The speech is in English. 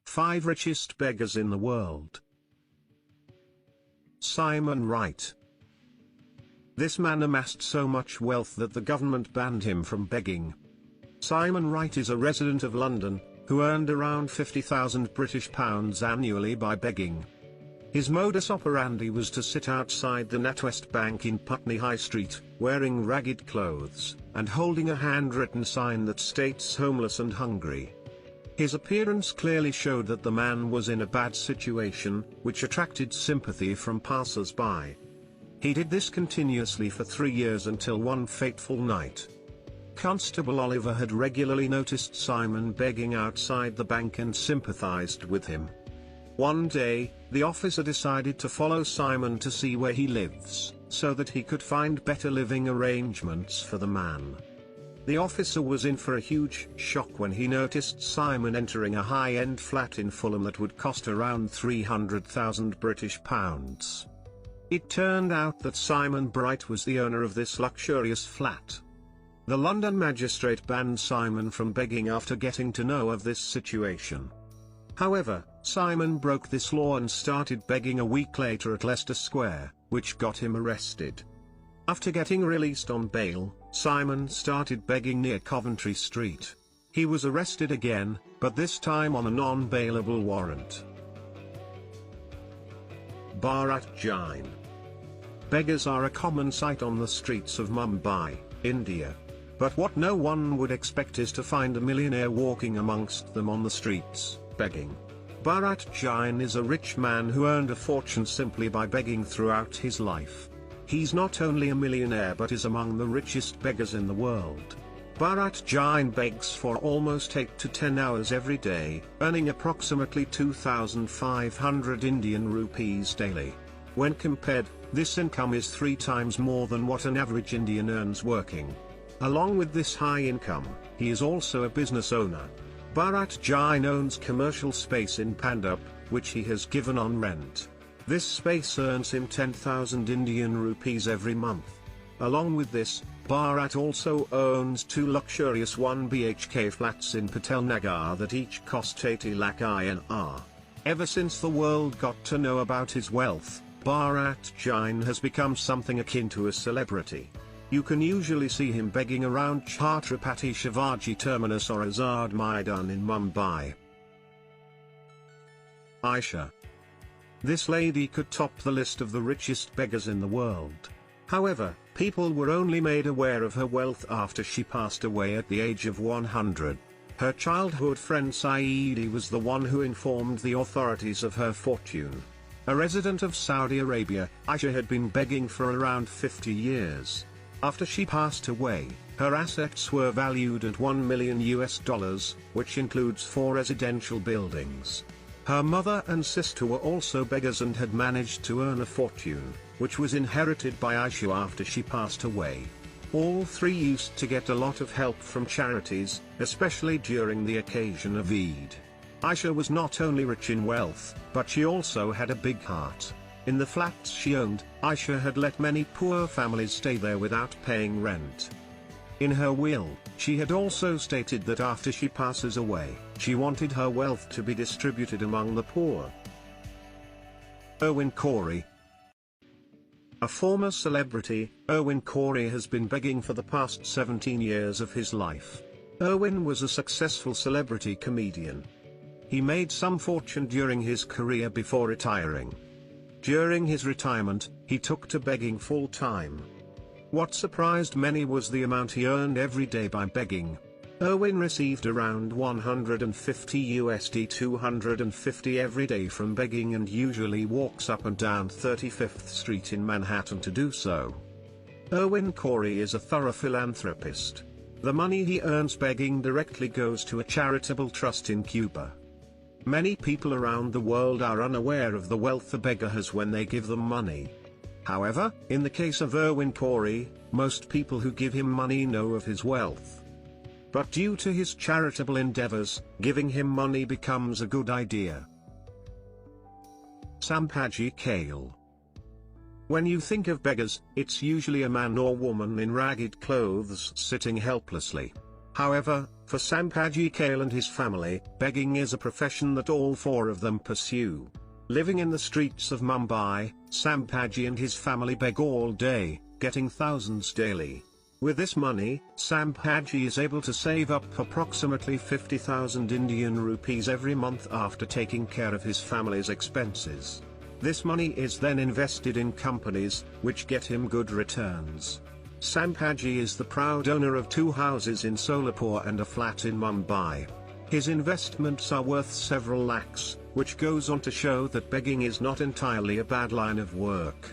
5 richest beggars in the world. Simon Wright. This man amassed so much wealth that the government banned him from begging. Simon Wright is a resident of London, who earned around £50,000 annually by begging. His modus operandi was to sit outside the NatWest Bank in Putney High Street, wearing ragged clothes, and holding a handwritten sign that states "homeless and hungry." His appearance clearly showed that the man was in a bad situation, which attracted sympathy from passers-by. He did this continuously for 3 years until one fateful night. Constable Oliver had regularly noticed Simon begging outside the bank and sympathized with him. One day, the officer decided to follow Simon to see where he lives, so that he could find better living arrangements for the man. The officer was in for a huge shock when he noticed Simon entering a high-end flat in Fulham that would cost around £300,000. It turned out that Simon Bright was the owner of this luxurious flat. The London magistrate banned Simon from begging after getting to know of this situation. However, Simon broke this law and started begging a week later at Leicester Square, which got him arrested. After getting released on bail, Simon started begging near Coventry Street. He was arrested again, but this time on a non-bailable warrant. Bharat Jain. Beggars are a common sight on the streets of Mumbai, India. But what no one would expect is to find a millionaire walking amongst them on the streets, begging. Bharat Jain is a rich man who earned a fortune simply by begging throughout his life. He's not only a millionaire but is among the richest beggars in the world. Bharat Jain begs for almost 8 to 10 hours every day, earning approximately 2,500 Indian rupees daily. When compared, this income is 3 times more than what an average Indian earns working. Along with this high income, he is also a business owner. Bharat Jain owns commercial space in Pandap, which he has given on rent. This space earns him 10,000 Indian rupees every month. Along with this, Bharat also owns 2 luxurious 1 BHK flats in Patel Nagar that each cost 80 lakh INR. Ever since the world got to know about his wealth, Bharat Jain has become something akin to a celebrity. You can usually see him begging around Chhatrapati Shivaji Terminus or Azad Maidan in Mumbai. Aisha. This lady could top the list of the richest beggars in the world. However, people were only made aware of her wealth after she passed away at the age of 100. Her childhood friend Saeedi was the one who informed the authorities of her fortune. A resident of Saudi Arabia, Aisha had been begging for around 50 years. After she passed away, her assets were valued at $1 million, which includes 4 residential buildings. Her mother and sister were also beggars and had managed to earn a fortune, which was inherited by Aisha after she passed away. All 3 used to get a lot of help from charities, especially during the occasion of Eid. Aisha was not only rich in wealth, but she also had a big heart. In the flats she owned, Aisha had let many poor families stay there without paying rent. In her will, she had also stated that after she passes away, she wanted her wealth to be distributed among the poor. Owen Corey. A former celebrity, Owen Corey has been begging for the past 17 years of his life. Owen was a successful celebrity comedian. He made some fortune during his career before retiring. During his retirement, he took to begging full-time. What surprised many was the amount he earned every day by begging. Owen received around $150 $250 every day from begging and usually walks up and down 35th Street in Manhattan to do so. Owen Corey is a thorough philanthropist. The money he earns begging directly goes to a charitable trust in Cuba. Many people around the world are unaware of the wealth a beggar has when they give them money. However, in the case of Owen Corey, most people who give him money know of his wealth. But due to his charitable endeavors, giving him money becomes a good idea. Sampaji Kale. When you think of beggars, it's usually a man or woman in ragged clothes sitting helplessly. However, For Sampaji Kale and his family, begging is a profession that all four of them pursue. Living in the streets of Mumbai, Sampaji and his family beg all day, getting thousands daily. With this money, Sampaji is able to save up approximately 50,000 Indian rupees every month after taking care of his family's expenses. This money is then invested in companies, which get him good returns. Sampaji is the proud owner of 2 houses in Solapur and a flat in Mumbai. His investments are worth several lakhs, which goes on to show that begging is not entirely a bad line of work.